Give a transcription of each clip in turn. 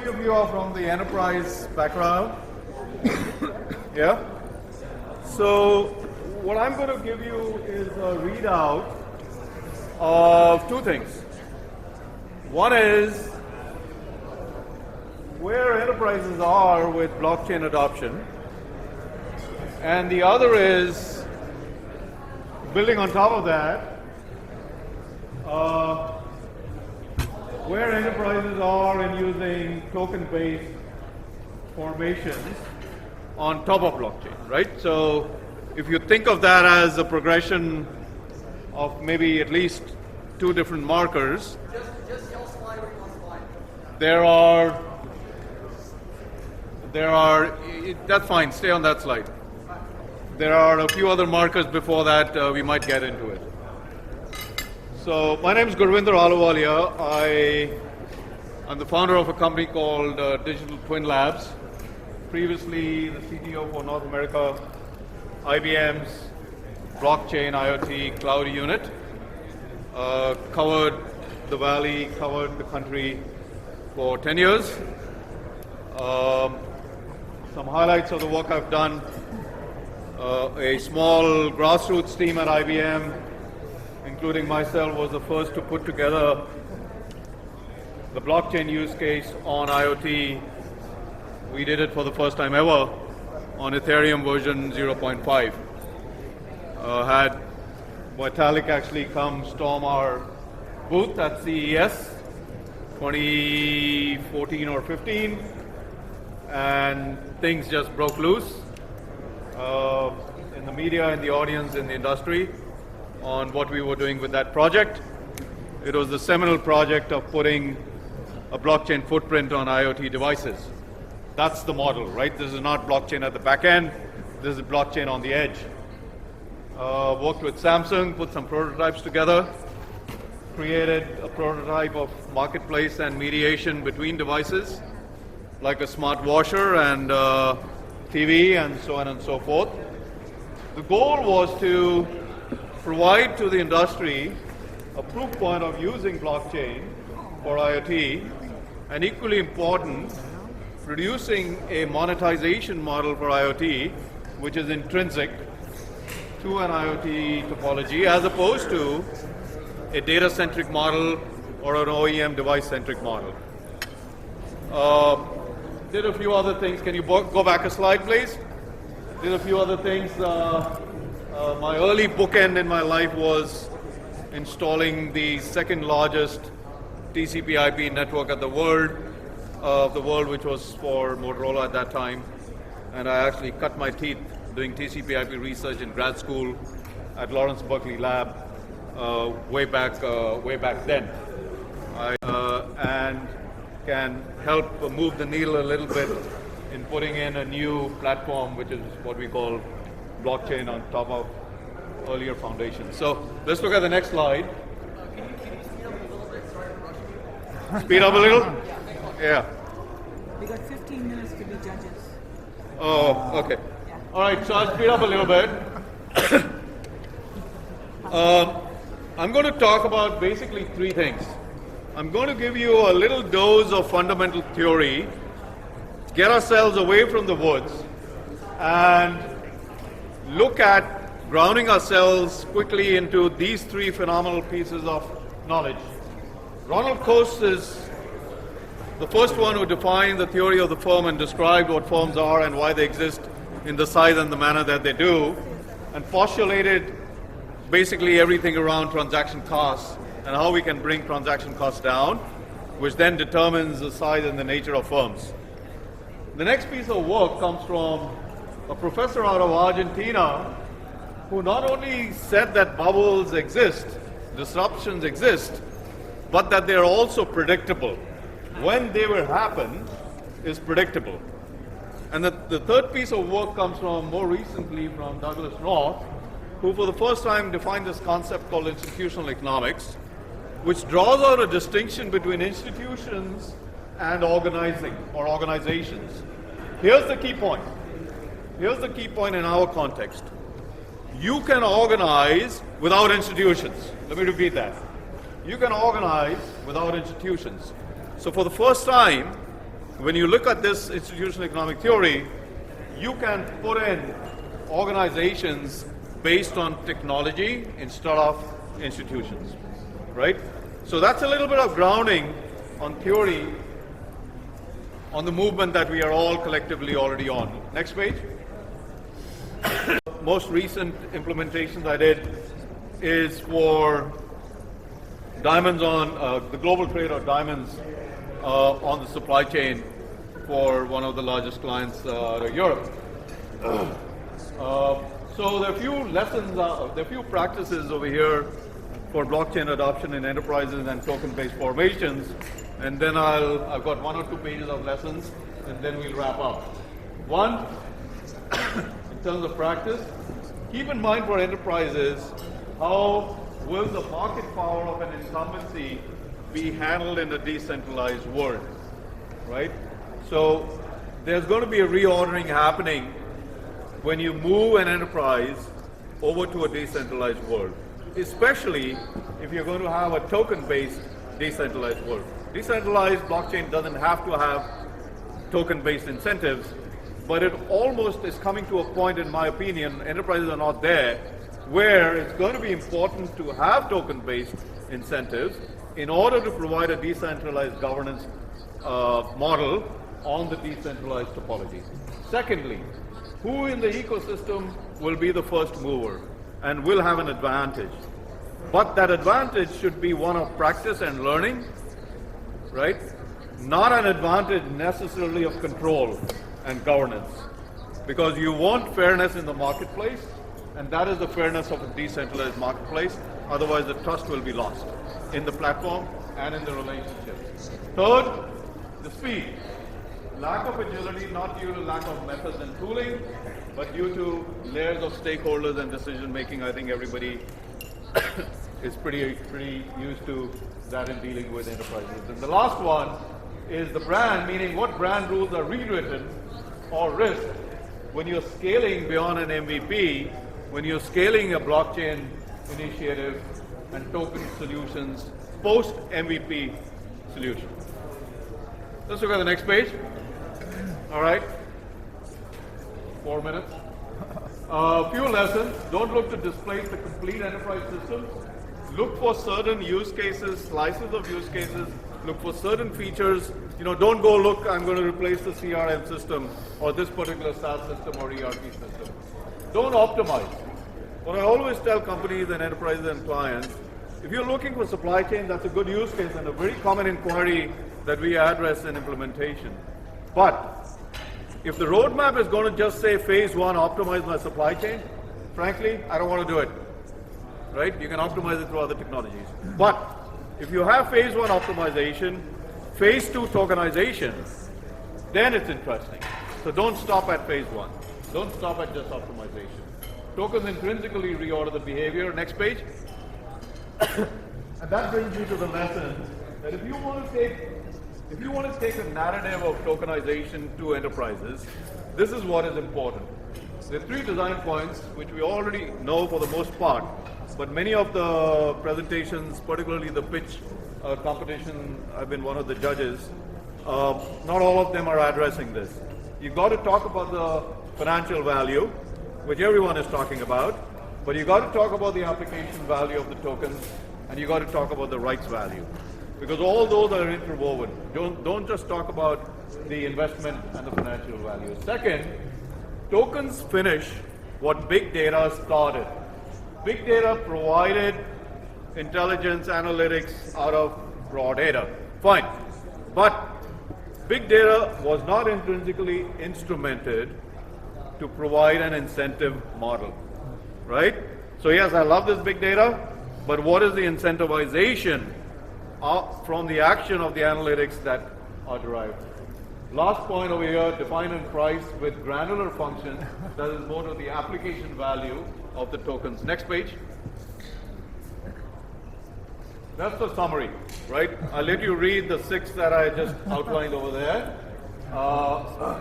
of you are from the enterprise background. Yeah? So what I'm going to give you is a readout of two things. One is where enterprises are with blockchain adoption, and the other is, building on top of that, where enterprises are in using token-based formations on top of blockchain, right? So if you think of that as a progression of maybe at least two different markers, Just yell slide when you want to slide. that's fine, stay on that slide. There are a few other markers before that, we might get into it. So my name is Gurvinder Ahluwalia. I'm the founder of a company called Digital Twin Labs. Previously the CTO for North America, IBM's BlockChain IoT cloud unit. Covered the valley, covered the country for 10 years. Some highlights of the work I've done. A small grassroots team at IBM, including myself, was the first to put together the blockchain use case on IoT. We did it for the first time ever on Ethereum version 0.5. Had Vitalik actually come storm our booth at CES 2014 or 15, and things just broke loose in the media, in the audience, in the industry on what we were doing with that project. It was the seminal project of putting a blockchain footprint on IoT devices. That's the model, right? This is not blockchain at the back end. This is blockchain on the edge. Worked with Samsung, put some prototypes together, created a prototype of marketplace and mediation between devices, like a smart washer and TV and so on and so forth. The goal was to provide to the industry a proof point of using blockchain for IoT, and equally important, producing a monetization model for IoT which is intrinsic to an IoT topology as opposed to a data-centric model or an OEM device-centric model. Did a few other things. Can you go back a slide, please? Did a few other things. My early bookend in my life was installing the second largest TCP/IP network of the world, which was for Motorola at that time. And I actually cut my teeth doing TCP/IP research in grad school at Lawrence Berkeley Lab way back then. And can help move the needle a little bit in putting in a new platform, which is what we call blockchain on top of earlier foundations. So let's look at the next slide. Can you speed up a little bit? Sorry for rushing you. Speed up a little? Yeah. We got 15 minutes to be judges. Oh, okay. Yeah. All right, so I'll speed up a little bit. I'm going to talk about basically three things. I'm going to give you a little dose of fundamental theory, get ourselves away from the woods, and look at grounding ourselves quickly into these three phenomenal pieces of knowledge. Ronald Coase is the first one who defined the theory of the firm and described what firms are and why they exist in the size and the manner that they do, and postulated basically everything around transaction costs and how we can bring transaction costs down, which then determines the size and the nature of firms. The next piece of work comes from a professor out of Argentina who not only said that bubbles exist, disruptions exist, but that they're also predictable. When they will happen is predictable. And the third piece of work comes from, more recently, from Douglas North, who for the first time defined this concept called institutional economics, which draws out a distinction between institutions and organizing or organizations. Here's the key point. Here's the key point in our context. You can organize without institutions. Let me repeat that. You can organize without institutions. So for the first time, when you look at this institutional economic theory, you can put in organizations based on technology instead of institutions, right? So that's a little bit of grounding on theory on the movement that we are all collectively already on. Next page. Most recent implementations I did is for diamonds on the global trade of diamonds on the supply chain for one of the largest clients out of Europe. So there are a few lessons, there are a few practices over here for blockchain adoption in enterprises and token-based formations, and then I've got 1 or 2 pages of lessons, and then we'll wrap up. One, in terms of practice, keep in mind for enterprises, how will the market power of an incumbency be handled in a decentralized world, right? So there's going to be a reordering happening when you move an enterprise over to a decentralized world, especially if you're going to have a token-based decentralized world. Decentralized blockchain doesn't have to have token-based incentives, but it almost is coming to a point, in my opinion, enterprises are not there, where it's going to be important to have token-based incentives in order to provide a decentralized governance model on the decentralized topology. Secondly, who in the ecosystem will be the first mover and will have an advantage? But that advantage should be one of practice and learning, right? Not an advantage necessarily of control and governance, because you want fairness in the marketplace, and that is the fairness of a decentralized marketplace. Otherwise, the trust will be lost in the platform and in the relationship. Third, the speed. Lack of agility, not due to lack of methods and tooling, but due to layers of stakeholders and decision making. I think everybody is pretty used to that in dealing with enterprises. And the last one is the brand, meaning what brand rules are rewritten or risked when you're scaling beyond an MVP, when you're scaling a blockchain initiative and token solutions post MVP solution. Let's look at the next page. All right. 4 minutes. A few lessons. Don't look to displace the complete enterprise system. Look for certain use cases, slices of use cases. Look for certain features. You know, don't go look, I'm going to replace the CRM system or this particular SaaS system or ERP system. Don't optimize. What I always tell companies and enterprises and clients, if you're looking for supply chain, that's a good use case and a very common inquiry that we address in implementation. But if the roadmap is going to just say phase 1, optimize my supply chain, frankly, I don't want to do it. Right? You can optimize it through other technologies. But if you have phase 1 optimization, phase 2 tokenization, then it's interesting. So don't stop at phase 1. Don't stop at just optimization. Tokens intrinsically reorder the behavior. Next page. And that brings you to the lesson that if you want to take a narrative of tokenization to enterprises, this is what is important. There are 3 design points which we already know for the most part, but many of the presentations, particularly the pitch competition, I've been one of the judges, not all of them are addressing this. You've got to talk about the financial value, which everyone is talking about, but you've got to talk about the application value of the tokens, and you've got to talk about the rights value. Because all those are interwoven. Don't just talk about the investment and the financial value. Second, tokens finish what big data started. Big data provided intelligence, analytics out of raw data. Fine. But big data was not intrinsically instrumented to provide an incentive model. Right? So yes, I love this big data, but what is the incentivization from the action of the analytics that are derived? Last point over here, define and price with granular function that is more to the application value of the tokens. Next page. That's the summary, right? I'll let you read the 6 that I just outlined over there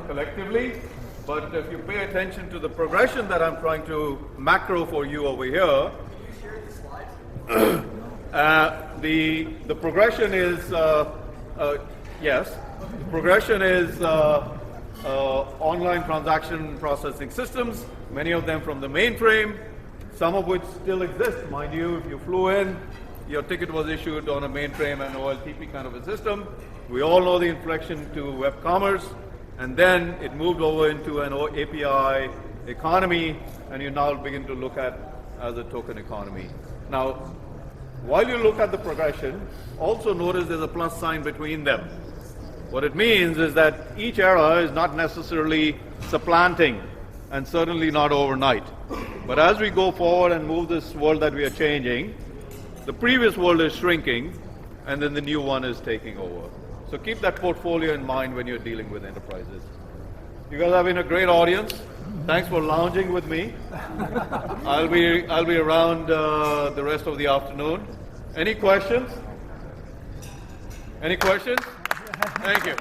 collectively. But if you pay attention to the progression that I'm trying to macro for you over here, Can you share the slides? the progression is yes. The progression is online transaction processing systems, many of them from the mainframe, some of which still exist. Mind you, if you flew in, your ticket was issued on a mainframe and OLTP kind of a system. We all know the inflection to web commerce, and then it moved over into an API economy, and you now begin to look at as a token economy. Now, while you look at the progression, also notice there's a plus sign between them. What it means is that each era is not necessarily supplanting, and certainly not overnight. But as we go forward and move this world that we are changing, the previous world is shrinking, and then the new one is taking over. So keep that portfolio in mind when you're dealing with enterprises. You guys have been a great audience. Thanks for lounging with me. I'll be around the rest of the afternoon. Any questions? Any questions? Thank you.